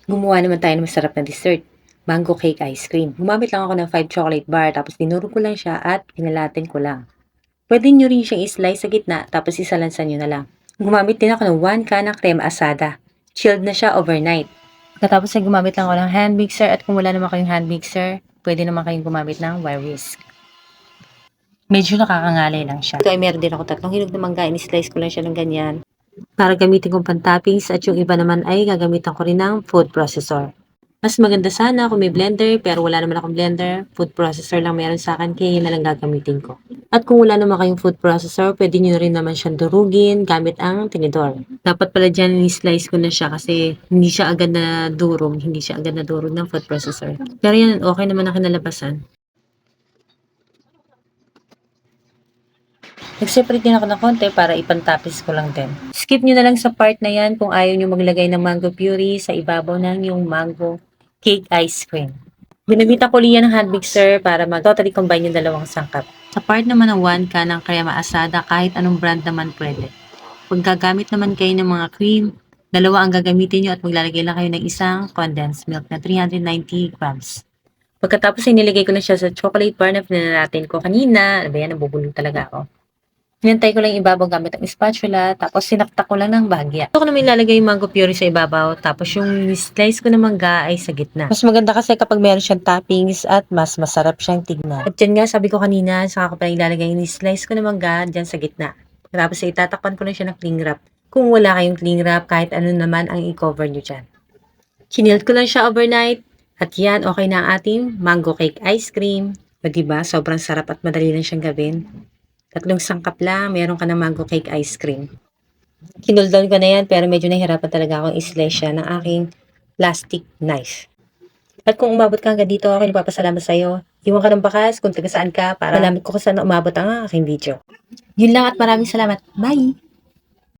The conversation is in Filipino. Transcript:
Gumawa naman tayo ng masarap na dessert. Mango cake ice cream. Gumamit lang ako ng 5 chocolate bar tapos dinuro ko lang siya at pinalatin ko lang. Pwede nyo rin siyang i-slice sa gitna tapos isalansan nyo na lang. Gumamit din ako ng 1 can ng crema asada. Chilled na siya overnight. Pagkatapos ay gumamit lang ako ng hand mixer at kung wala naman kayong hand mixer, pwede naman kayong gumamit ng wire whisk. Medyo nakakangalay lang siya. Ito ay meron din ako 3 hinog na mangga. Ini-slice ko lang siya ng ganyan para gamitin kong pan-toppings at yung iba naman ay gagamitan ko rin ng food processor. Mas maganda sana kung may blender pero wala naman akong blender. Food processor lang meron sa akin kaya yun na lang gagamitin ko. At kung wala naman kayong food processor, pwede nyo rin naman siyang durugin gamit ang tinidor. Dapat pala dyan ni-slice ko na siya kasi hindi siya agad na durog. Hindi siya agad na durog ng food processor. Pero yan, okay naman ang kinalabasan. Nag-separate din ako ng konti para ipantapis ko lang din. Skip nyo na lang sa part na yan kung ayaw nyo maglagay ng mango puree sa ibabaw ng yung mango cake ice cream. Ginamitan ko liyan ng hand mixer para mag-totally combine yung dalawang sangkap. Sa part naman ng 1 can ng crema asada, kahit anong brand naman pwede. Kung gagamit naman kayo ng mga cream, dalawa ang gagamitin nyo at maglalagay lang kayo ng isang condensed milk na 390 grams. Pagkatapos ay nilagay ko na siya sa chocolate bar na pinanalatin ko kanina. Ano ba yan? Nabubulong talaga ako. Hinantay ko lang ibabaw gamit ang spatula, tapos sinaktak ko lang ng bahagya. Ito ko naman ilalagay yung mango puree sa ibabaw, tapos yung slice ko na mangga ay sa gitna. Mas maganda kasi kapag meron siyang toppings at mas masarap siyang tignan. At yan nga, sabi ko kanina, saka ko pa ilalagay yung slice ko na mangga dyan sa gitna. Tapos ay itatakpan ko lang siya ng cling wrap. Kung wala kayong cling wrap, kahit ano naman ang i-cover nyo dyan. Chinilt ko lang siya overnight, at yan, okay na ang ating mango cake ice cream. O diba, sobrang sarap at madali lang siyang gawin. 3 sangkap lang, meron ka ng mango cake ice cream. Kinuldown ko na yan, pero medyo nahihirapan talaga akong i-slice siya ng aking plastic knife. At kung umabot ka hanggang dito, ako nagpapasalamat sa iyo. Iwan ka ng bakas kung taga saan ka para malaman ko kung saan umabot ang aking video. Yun lang at maraming salamat. Bye!